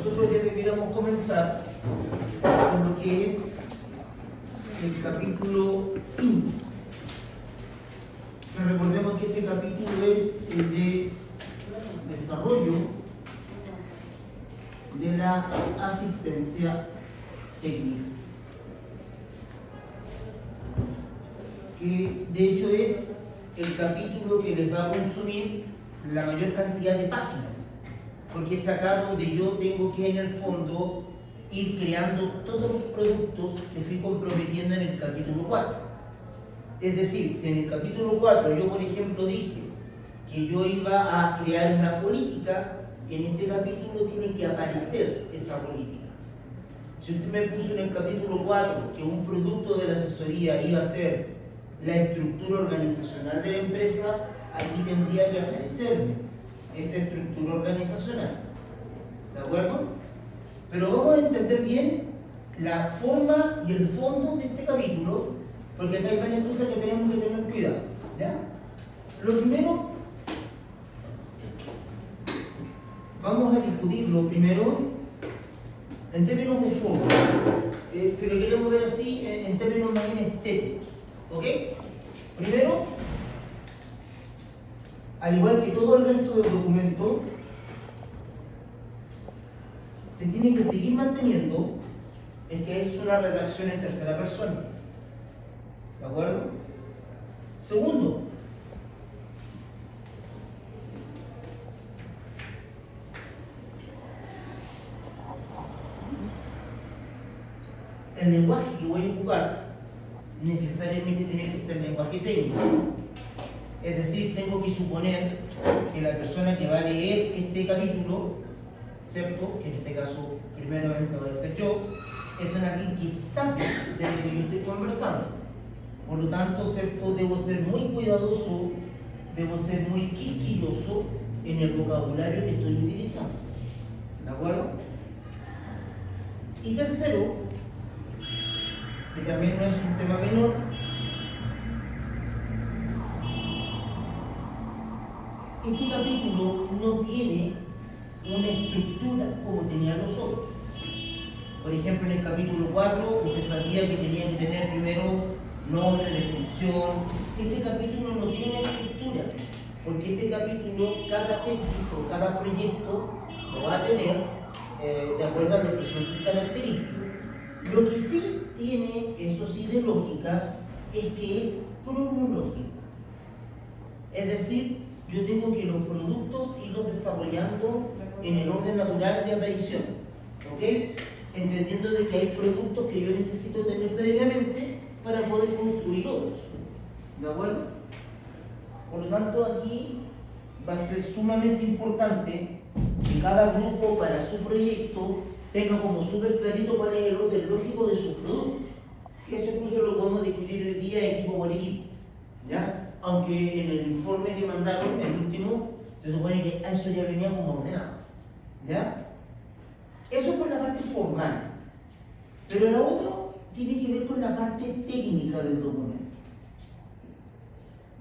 nosotros ya debiéramos comenzar con lo que es el capítulo 5. Recordemos que este capítulo es el de desarrollo de la asistencia técnica, que de hecho es el capítulo que les va a consumir la mayor cantidad de páginas, porque es acá donde yo tengo que en el fondo ir creando todos los productos que fui comprometiendo en el capítulo 4. Es decir, si en el capítulo 4 yo, por ejemplo, dije que yo iba a crear una política, en este capítulo tiene que aparecer esa política. Si usted me puso en el capítulo 4 que un producto de la asesoría iba a ser la estructura organizacional de la empresa, aquí tendría que aparecerme esa estructura organizacional. ¿De acuerdo? Pero vamos a entender bien la forma y el fondo de este capítulo, porque acá hay varias cosas que tenemos que tener cuidado. ¿Ya? Lo primero, vamos a discutirlo primero en términos de forma. Si lo queremos ver así, en términos más bien estéticos. ¿Ok? Primero, al igual que todo el resto del documento, se tiene que seguir manteniendo en que es una redacción en tercera persona. ¿De acuerdo? Segundo, el lenguaje que voy a ocupar necesariamente tiene que ser lenguaje técnico. Es decir, tengo que suponer que la persona que va a leer este capítulo, ¿cierto? Que en este caso primeramente va a ser yo, es alguien que sabe de lo que yo estoy conversando. Por lo tanto, ¿cierto? Debo ser muy cuidadoso, debo ser muy quisquilloso en el vocabulario que estoy utilizando. ¿De acuerdo? Y tercero, que también no es un tema menor, este capítulo no tiene una estructura como tenían los otros. Por ejemplo, en el capítulo 4, usted sabía que tenía que tener primero nombre, descripción. Este capítulo no tiene una estructura, porque este capítulo, cada tesis o cada proyecto lo va a tener de acuerdo a lo que son sus características. Lo que sí tiene, eso sí, de lógica, es que es cronológico. Es decir, yo tengo que los productos irlos desarrollando en el orden natural de aparición. ¿Ok? Entendiendo de que hay productos que yo necesito tener previamente para poder construir otros. ¿De acuerdo? Por lo tanto, aquí va a ser sumamente importante que cada grupo para su proyecto tenga como súper clarito cuál es el orden lógico de sus productos. Y eso incluso lo podemos discutir el día equipo por equipo. ¿Ya? Aunque en el informe que mandaron, el último, se supone que eso ya venía como ordenado. ¿Ya? Eso por la parte formal. Pero la otra tiene que ver con la parte técnica del documento.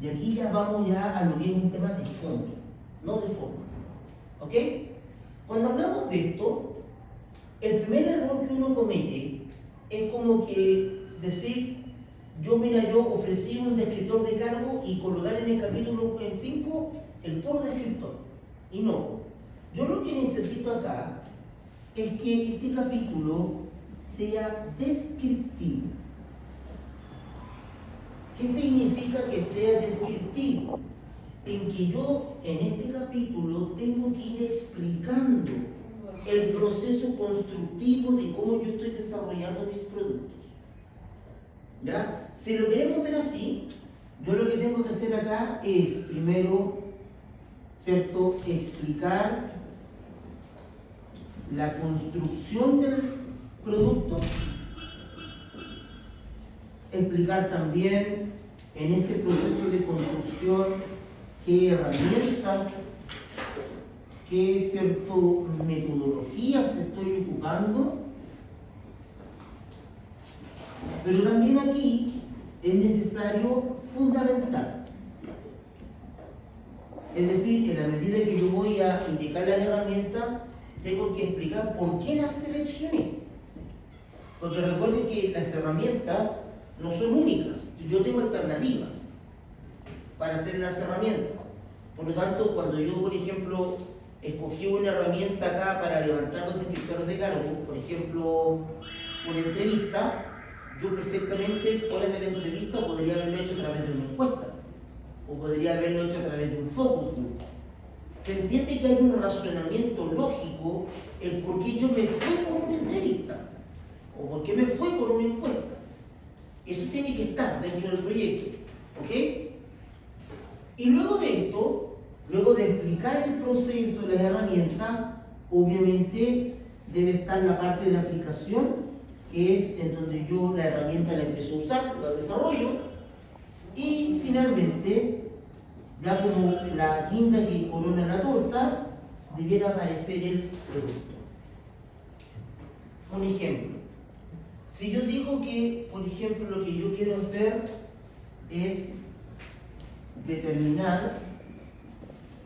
Y aquí ya vamos ya a lo que es un tema de fondo, no de forma. ¿Ok? Cuando hablamos de esto, el primer error que uno comete es como que decir, yo ofrecí un descriptor de cargo y colocar en el capítulo 5 el puro descriptor. Y no. Yo lo que necesito acá es que este capítulo sea descriptivo. ¿Qué significa que sea descriptivo? En que yo en este capítulo tengo que ir explicando el proceso constructivo de cómo yo estoy desarrollando mis productos. ¿Ya? Si lo queremos ver así, yo lo que tengo que hacer acá es, primero, ¿cierto?, explicar la construcción del producto, explicar también en ese proceso de construcción qué herramientas, qué metodologías estoy ocupando, pero también aquí es necesario fundamentar. Es decir, en la medida que yo voy a indicar las herramientas, tengo que explicar por qué las seleccioné. Porque recuerden que las herramientas no son únicas, yo tengo alternativas para hacer las herramientas. Por lo tanto, cuando yo, por ejemplo, escogí una herramienta acá para levantar los descriptores de cargo, por ejemplo, una entrevista, yo perfectamente fuera de la entrevista podría haberlo hecho a través de una encuesta, o podría haberlo hecho a través de un focus group. Se entiende que hay un razonamiento lógico el por qué yo me fui por una entrevista, o por qué me fui por una encuesta. Eso tiene que estar dentro del proyecto, ¿ok? Y luego de esto, luego de explicar el proceso, las herramientas, obviamente debe estar la parte de aplicación, que es en donde yo la herramienta la empiezo a usar, la desarrollo, y finalmente, ya como la guinda que corona la torta, debiera aparecer el producto. Un ejemplo. Si yo digo que, por ejemplo, lo que yo quiero hacer es determinar,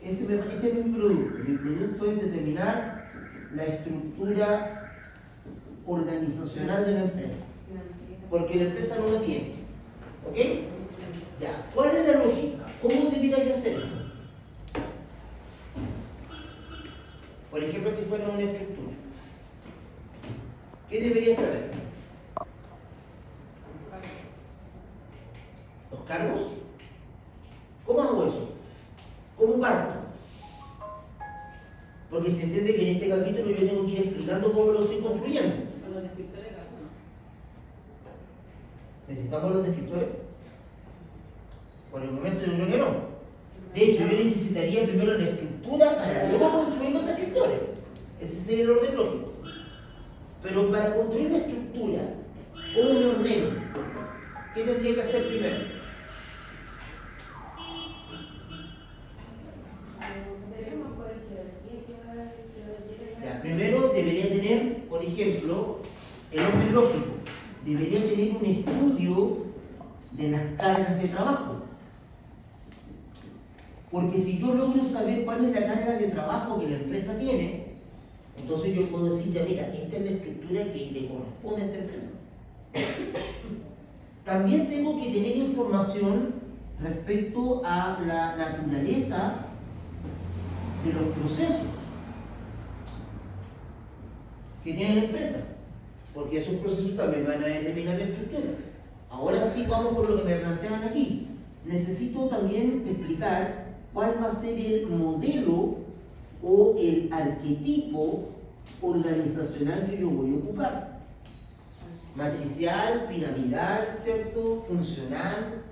este es mi producto es determinar la estructura organizacional de la empresa, porque la empresa no la tiene, ¿ok? Ya, ¿cuál es la lógica? ¿Cómo debería yo hacer esto? Por ejemplo, si fuera una estructura, ¿qué debería saber? ¿Los cargos? ¿Cómo hago eso? ¿Cómo parto? Porque se entiende que en este capítulo yo tengo que ir explicando cómo lo estoy construyendo. Los descriptores de cargo, ¿no? ¿Necesitamos los descriptores? Por el momento yo creo que no. De hecho, yo necesitaría primero la estructura para luego construir los descriptores. Ese sería el orden lógico. Pero para construir la estructura, ¿cómo me ordeno? ¿Qué tendría que hacer primero? Ya, primero debería tener, por ejemplo, el orden lógico. Debería tener un estudio de las cargas de trabajo. Porque si yo logro saber cuál es la carga de trabajo que la empresa tiene, entonces yo puedo decir, ya mira, esta es la estructura que le corresponde a esta empresa. También tengo que tener información respecto a la naturaleza de los procesos que tiene la empresa, porque esos procesos también van a determinar la estructura. Ahora sí vamos por lo que me plantean aquí. Necesito también explicar cuál va a ser el modelo o el arquetipo organizacional que yo voy a ocupar. Matricial, piramidal, ¿cierto? Funcional.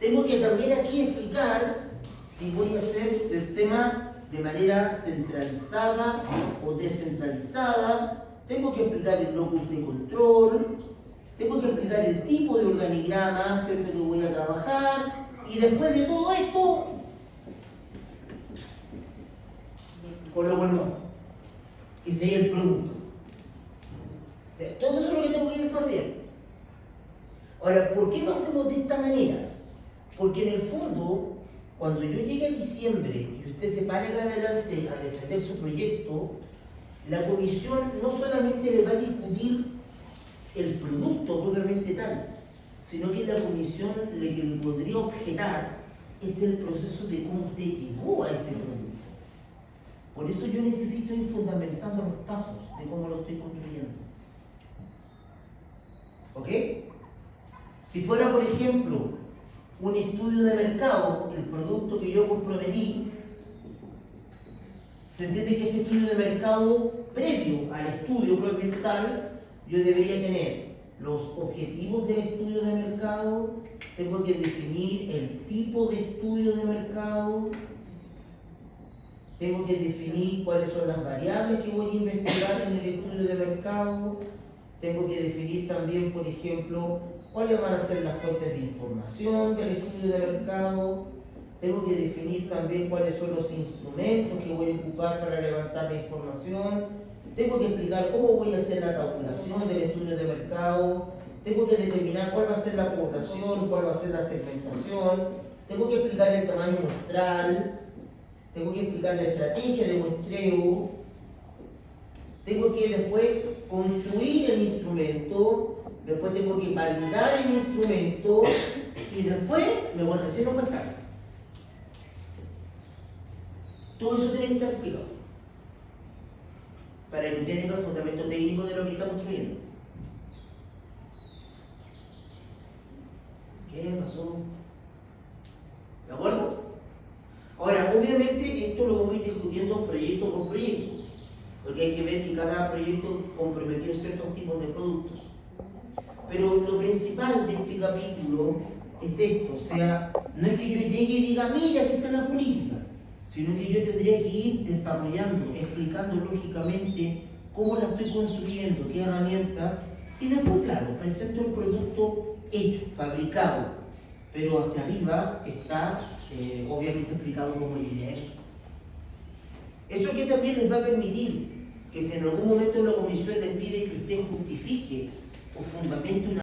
Tengo que también aquí explicar si voy a hacer el tema de manera centralizada o descentralizada. Tengo que explicar el locus de control. Tengo que explicar el tipo de organigrama, ¿cierto?, que voy a trabajar. Y después de todo esto, coloco el monto, que sería el producto. O sea, todo eso es lo que tengo que desarrollar. Ahora, ¿por qué lo hacemos de esta manera? Porque en el fondo, cuando yo llegue a diciembre y usted se pare acá adelante a defender su proyecto, la comisión no solamente le va a discutir el producto propiamente tal, sino que la comisión que le podría objetar es el proceso de cómo usted llegó a ese producto. Por eso yo necesito ir fundamentando los pasos de cómo lo estoy construyendo. ¿Ok? Si fuera, por ejemplo, un estudio de mercado, el producto que yo comprometí, se entiende que este estudio de mercado, previo al estudio propiamente tal, yo debería tener los objetivos del estudio de mercado, tengo que definir el tipo de estudio de mercado, tengo que definir cuáles son las variables que voy a investigar en el estudio de mercado, tengo que definir también, por ejemplo, cuáles van a ser las fuentes de información del estudio de mercado, tengo que definir también cuáles son los instrumentos que voy a ocupar para levantar la información, tengo que explicar cómo voy a hacer la tabulación del estudio de mercado, tengo que determinar cuál va a ser la población, cuál va a ser la segmentación, tengo que explicar el tamaño muestral, tengo que explicar la estrategia de muestreo, tengo que después construir el instrumento, después tengo que validar el instrumento y después me voy a hacer un mercado. Todo eso tiene que estar explicado para que usted tenga el fundamento técnico de lo que está construyendo. ¿Qué pasó? ¿De acuerdo? Ahora, obviamente esto lo vamos a ir discutiendo proyecto por proyecto, porque hay que ver que cada proyecto comprometió ciertos tipos de productos. Pero lo principal de este capítulo es esto, o sea, no es que yo llegue y diga, mira, aquí está la política, sino que yo tendría que ir desarrollando, explicando lógicamente cómo la estoy construyendo, qué herramientas, y después, claro, presento el producto hecho, fabricado, pero hacia arriba está obviamente explicado cómo llegué a eso. Eso que también les va a permitir que si en algún momento la comisión les pide que usted justifique o fundamente una